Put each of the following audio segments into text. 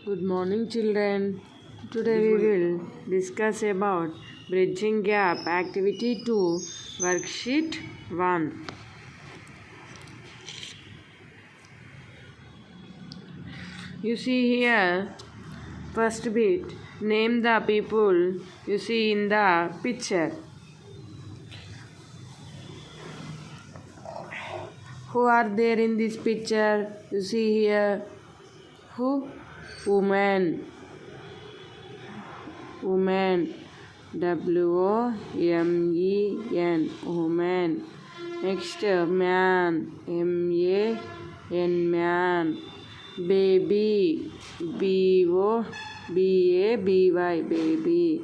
Good morning, children. Today we will discuss about bridging gap activity 2 worksheet 1. You see here first bit, name the people you see in the picture. Who are there in this picture? You see here who? Woman. Woman. WOMEN. Woman. Next, man. MAN. Man. Baby. BOBABY. Baby.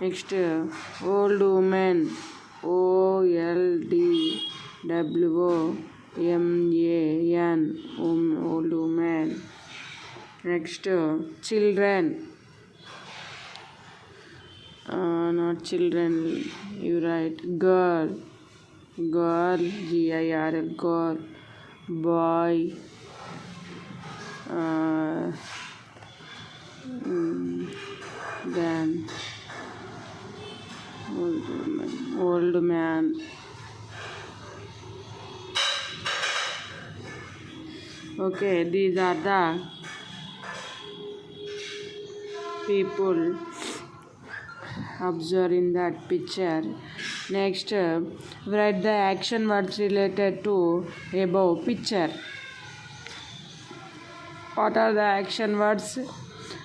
Next, old woman. OLDWOMAN. Old woman. Next, children. Not children, you write girl. GIRL. Girl. Boy. Then old man. Okay, these are the people observed in that picture. Next, write the action words related to above picture. What are the action words?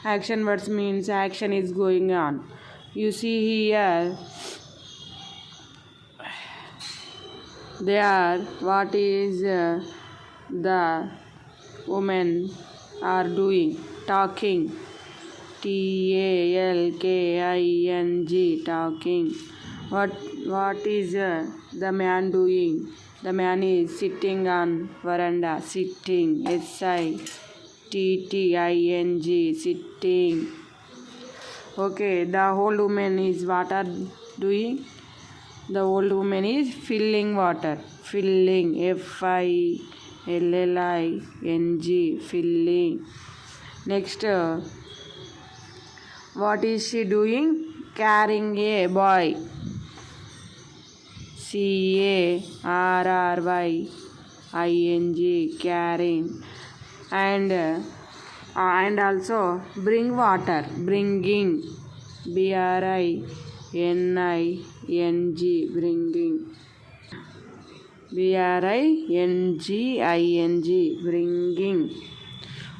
Action words means action is going on. You see here there what is the women are doing? Talking. TALKING. Talking. What is the man doing? The man is sitting on veranda. Sitting. SITTING. Sitting. Okay, the old woman is what are doing? The old woman is filling water. Filling. FILLING. Filling. Next, what is she doing? Carrying a boy. CARRYING. Carrying. And also bring water. Bringing. BRINING. Bringing. BRINGING. Bringing.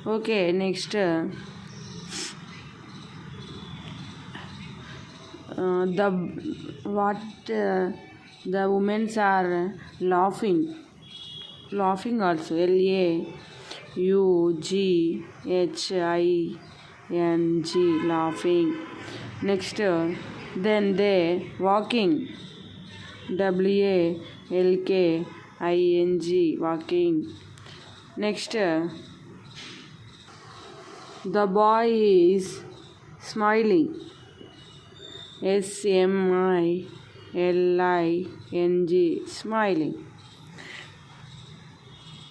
Okay, next. The women are laughing also. LAUGHING. Laughing. Next, then they walking. WALKING. Walking. Next, the boy is smiling. SMILING. Smiling.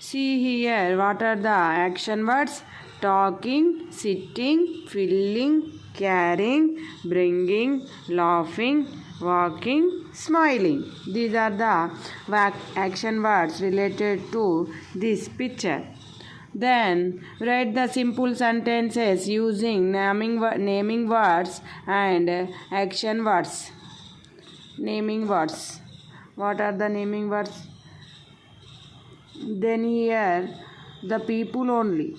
See here what are the action words? Talking, sitting, filling, carrying, bringing, laughing, walking, smiling. These are the action words related to this picture. Then write the simple sentences using naming words and action words. Naming words. What are the naming words? Then here the people only.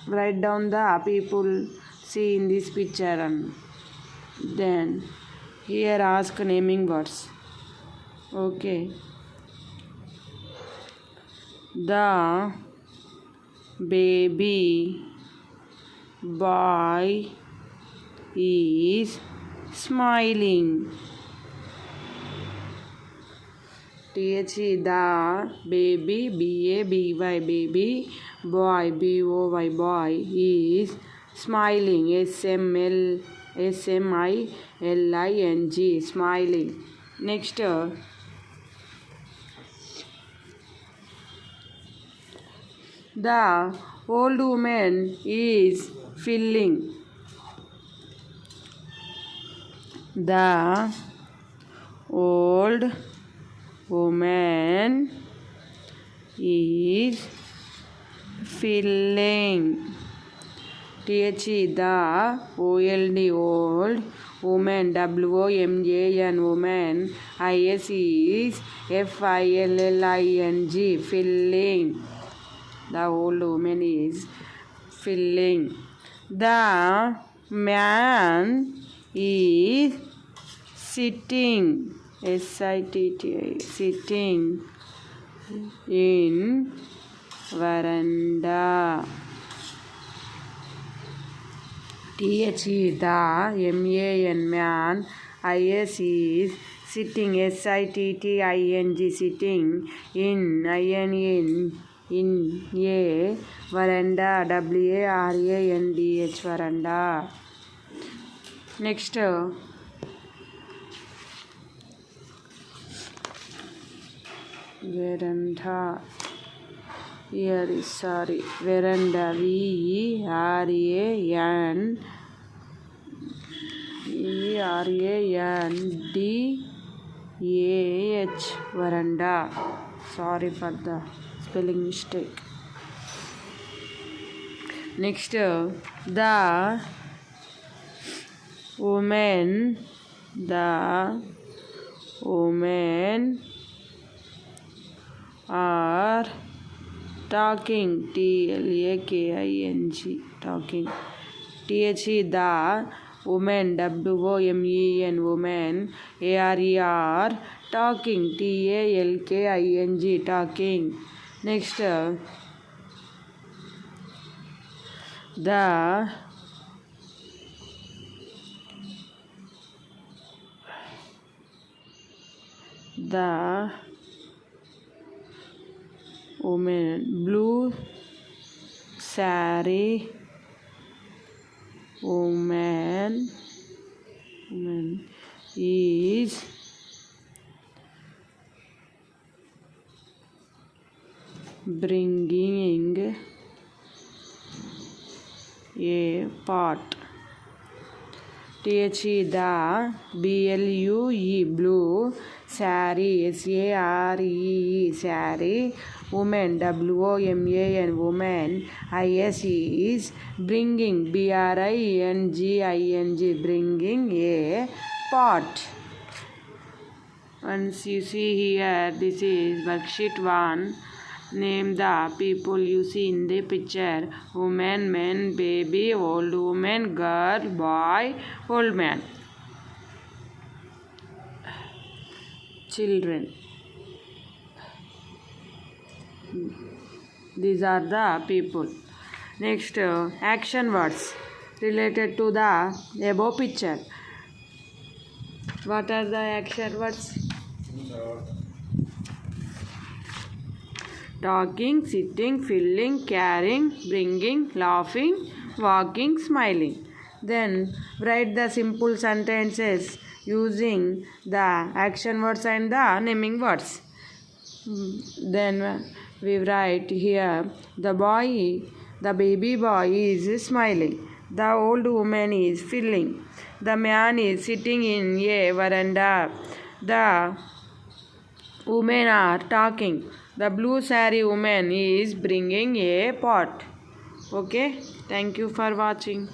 Write down the people see in this picture and then here ask naming words. Okay. The baby boy is smiling. The baby BABY baby boy BOY boy is smiling. SMILING. Smiling. Next, The old woman is filling. The old woman is filling. THE the OLD old woman WOMAN woman IS is FILLING filling. The old woman is filling. The man is sitting sitting in veranda. THE the man IS is sitting SITTING sitting in a veranda WARANDH veranda. Next veranda. Here is veranda VERANDAH veranda. Sorry for the spelling mistake. Next the women are talking TLAKING talking. THE the women WOMEN women ARER talking TALKING talking. Next the woman blue saree woman is bringing a pot. THE the BLUE blue saree SAREE saree woman WOMAN woman IS is bringing BRINGING bringing a pot. Once you see here, this is worksheet 1. Name the people you see in the picture: woman, man, baby, old woman, girl, boy, old man, children. These are the people. Next action words related to the above picture. What are the action words? Talking, sitting, filling, carrying, bringing, laughing, walking, smiling. Then write the simple sentences using the action words and the naming words. Then we write here: the baby boy is smiling. The old woman is filling. The man is sitting in a veranda. The women are talking. The blue saree woman is bringing a pot. Okay, thank you for watching.